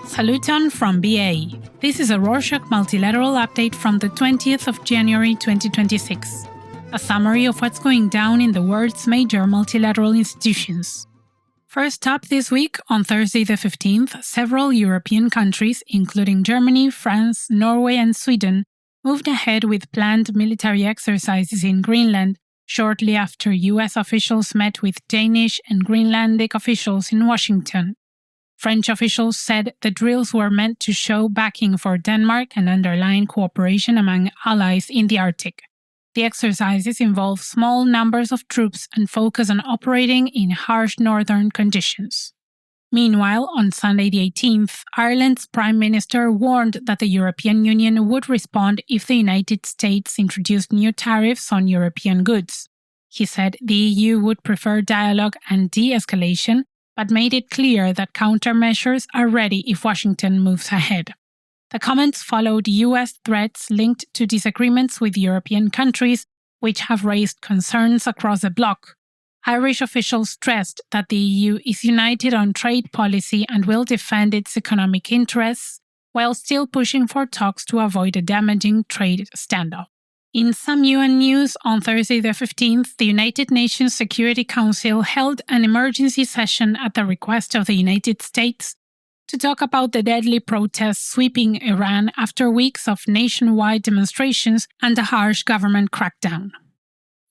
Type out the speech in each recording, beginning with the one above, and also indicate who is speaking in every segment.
Speaker 1: Saluton from BA. This is a Rorschach Multilateral update from the 20th of January 2026. A summary of what's going down in the world's major multilateral institutions. First up this week, on Thursday the 15th, several European countries, including Germany, France, Norway and Sweden, moved ahead with planned military exercises in Greenland shortly after US officials met with Danish and Greenlandic officials in Washington. French officials said the drills were meant to show backing for Denmark and underline cooperation among allies in the Arctic. The exercises involve small numbers of troops and focus on operating in harsh northern conditions. Meanwhile, on Sunday the 18th, Ireland's Prime Minister warned that the European Union would respond if the United States introduced new tariffs on European goods. He said the EU would prefer dialogue and de-escalation, but made it clear that countermeasures are ready if Washington moves ahead. The comments followed US threats linked to disagreements with European countries, which have raised concerns across the bloc. Irish officials stressed that the EU is united on trade policy and will defend its economic interests, while still pushing for talks to avoid a damaging trade standoff. In some UN news, on Thursday the 15th, the United Nations Security Council held an emergency session at the request of the United States to talk about the deadly protests sweeping Iran after weeks of nationwide demonstrations and a harsh government crackdown.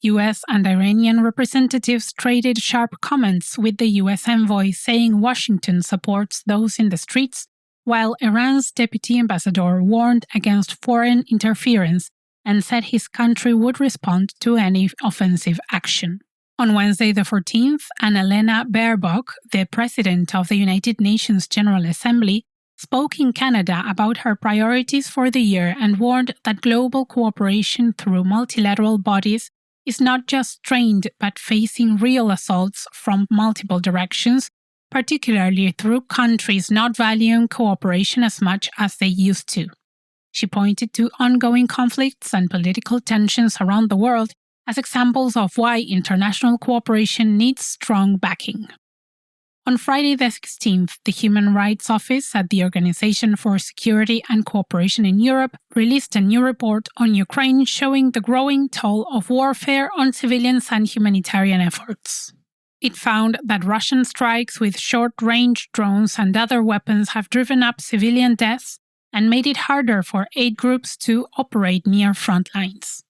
Speaker 1: US and Iranian representatives traded sharp comments with the US envoy saying Washington supports those in the streets, while Iran's deputy ambassador warned against foreign interference and said his country would respond to any offensive action. On Wednesday the 14th, Annalena Baerbock, the president of the United Nations General Assembly, spoke in Canada about her priorities for the year and warned that global cooperation through multilateral bodies is not just strained but facing real assaults from multiple directions, particularly through countries not valuing cooperation as much as they used to. She pointed to ongoing conflicts and political tensions around the world as examples of why international cooperation needs strong backing. On Friday the 16th, the Human Rights Office at the Organization for Security and Cooperation in Europe released a new report on Ukraine showing the growing toll of warfare on civilians and humanitarian efforts. It found that Russian strikes with short-range drones and other weapons have driven up civilian deaths and made it harder for aid groups to operate near front lines.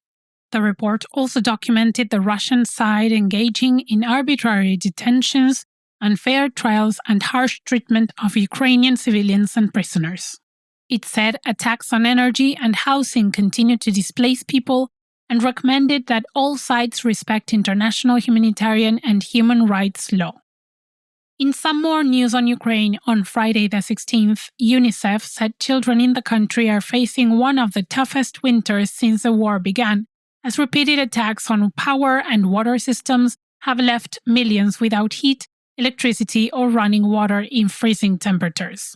Speaker 1: The report also documented the Russian side engaging in arbitrary detentions, unfair trials, and harsh treatment of Ukrainian civilians and prisoners. It said attacks on energy and housing continue to displace people and recommended that all sides respect international humanitarian and human rights law. In some more news on Ukraine, on Friday the 16th, UNICEF said children in the country are facing one of the toughest winters since the war began, as repeated attacks on power and water systems have left millions without heat, electricity, or running water in freezing temperatures.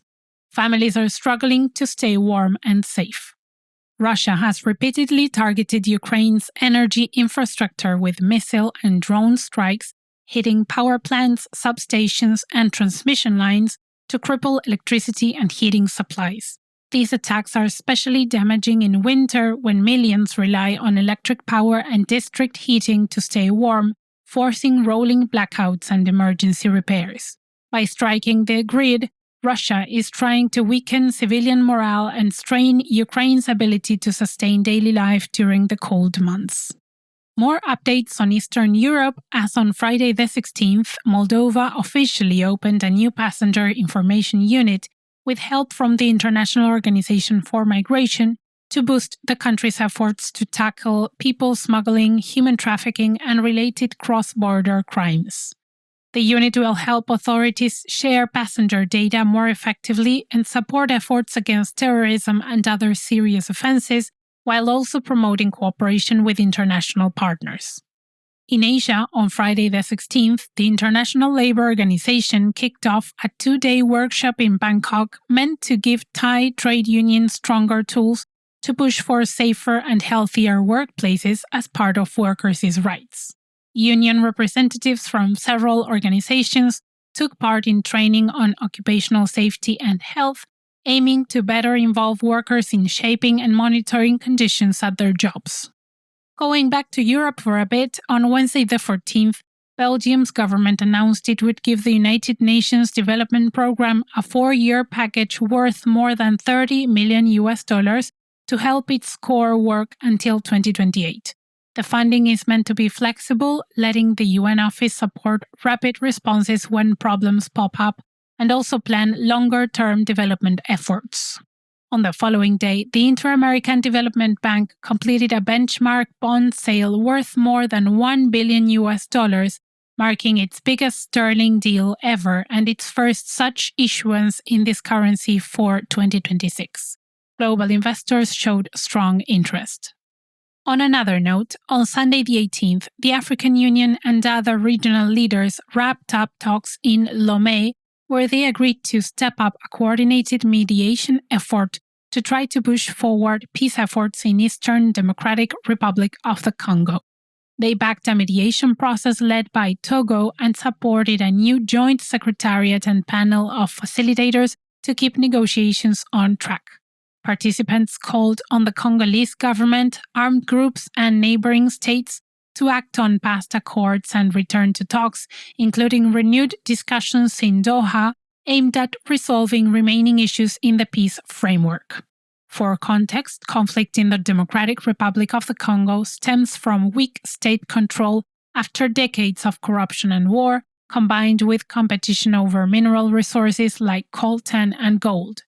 Speaker 1: Families are struggling to stay warm and safe. Russia has repeatedly targeted Ukraine's energy infrastructure with missile and drone strikes, hitting power plants, substations, and transmission lines to cripple electricity and heating supplies. These attacks are especially damaging in winter when millions rely on electric power and district heating to stay warm, forcing rolling blackouts and emergency repairs. By striking the grid, Russia is trying to weaken civilian morale and strain Ukraine's ability to sustain daily life during the cold months. More updates on Eastern Europe, as on Friday the 16th, Moldova officially opened a new passenger information unit with help from the International Organization for Migration to boost the country's efforts to tackle people smuggling, human trafficking, and related cross-border crimes. The unit will help authorities share passenger data more effectively and support efforts against terrorism and other serious offenses, while also promoting cooperation with international partners. In Asia, on Friday the 16th, the International Labour Organization kicked off a 2-day workshop in Bangkok meant to give Thai trade unions stronger tools to push for safer and healthier workplaces as part of workers' rights. Union representatives from several organizations took part in training on occupational safety and health, aiming to better involve workers in shaping and monitoring conditions at their jobs. Going back to Europe for a bit, on Wednesday the 14th, Belgium's government announced it would give the United Nations Development Programme a 4-year package worth more than $30 million to help its core work until 2028. The funding is meant to be flexible, letting the UN office support rapid responses when problems pop up and also plan longer-term development efforts. On the following day, the Inter-American Development Bank completed a benchmark bond sale worth more than $1 billion, marking its biggest sterling deal ever and its first such issuance in this currency for 2026. Global investors showed strong interest. On another note, on Sunday the 18th, the African Union and other regional leaders wrapped up talks in Lomé, where they agreed to step up a coordinated mediation effort to try to push forward peace efforts in Eastern Democratic Republic of the Congo. They backed a mediation process led by Togo and supported a new joint secretariat and panel of facilitators to keep negotiations on track. Participants called on the Congolese government, armed groups, and neighboring states to act on past accords and return to talks, including renewed discussions in Doha aimed at resolving remaining issues in the peace framework. For context, conflict in the Democratic Republic of the Congo stems from weak state control after decades of corruption and war, combined with competition over mineral resources like coltan and gold.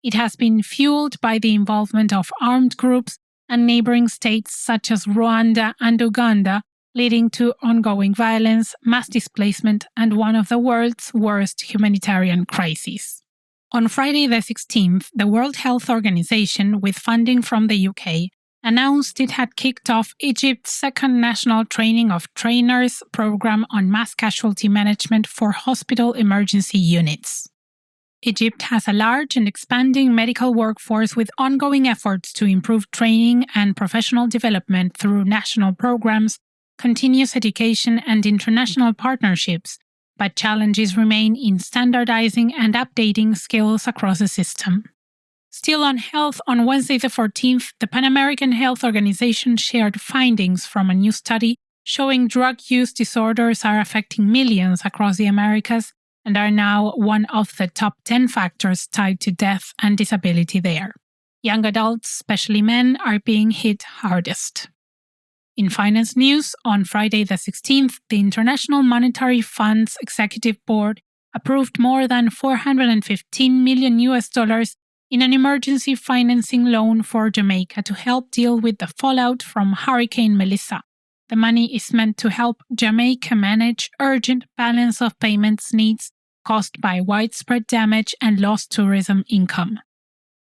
Speaker 1: It has been fueled by the involvement of armed groups and neighboring states such as Rwanda and Uganda, leading to ongoing violence, mass displacement, and one of the world's worst humanitarian crises. On Friday the 16th, the World Health Organization, with funding from the UK, announced it had kicked off Egypt's second national training of trainers program on mass casualty management for hospital emergency units. Egypt has a large and expanding medical workforce with ongoing efforts to improve training and professional development through national programs, continuous education, and international partnerships, but challenges remain in standardizing and updating skills across the system. Still on health, on Wednesday the 14th, the Pan American Health Organization shared findings from a new study showing drug use disorders are affecting millions across the Americas and are now one of the top 10 factors tied to death and disability there. Young adults, especially men, are being hit hardest. In finance news, on Friday the 16th, the International Monetary Fund's Executive Board approved more than $415 million in an emergency financing loan for Jamaica to help deal with the fallout from Hurricane Melissa. The money is meant to help Jamaica manage urgent balance of payments needs caused by widespread damage and lost tourism income.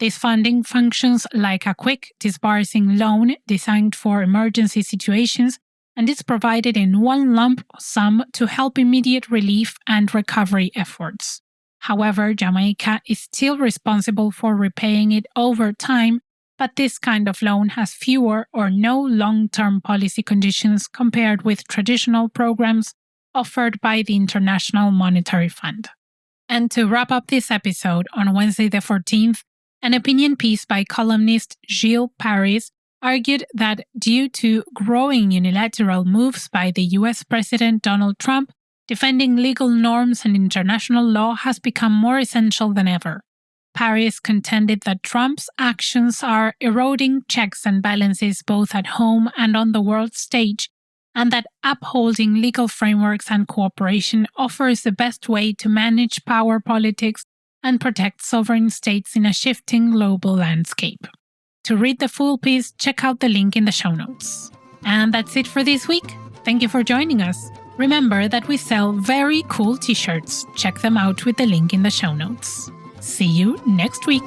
Speaker 1: This funding functions like a quick disbursing loan designed for emergency situations and is provided in one lump sum to help immediate relief and recovery efforts. However, Jamaica is still responsible for repaying it over time, but this kind of loan has fewer or no long-term policy conditions compared with traditional programs offered by the International Monetary Fund. And to wrap up this episode, on Wednesday the 14th, an opinion piece by columnist Gilles Paris argued that due to growing unilateral moves by the US President Donald Trump, defending legal norms and international law has become more essential than ever. Paris contended that Trump's actions are eroding checks and balances both at home and on the world stage, and that upholding legal frameworks and cooperation offers the best way to manage power politics and protect sovereign states in a shifting global landscape. To read the full piece, check out the link in the show notes. And that's it for this week. Thank you for joining us. Remember that we sell very cool t-shirts. Check them out with the link in the show notes. See you next week.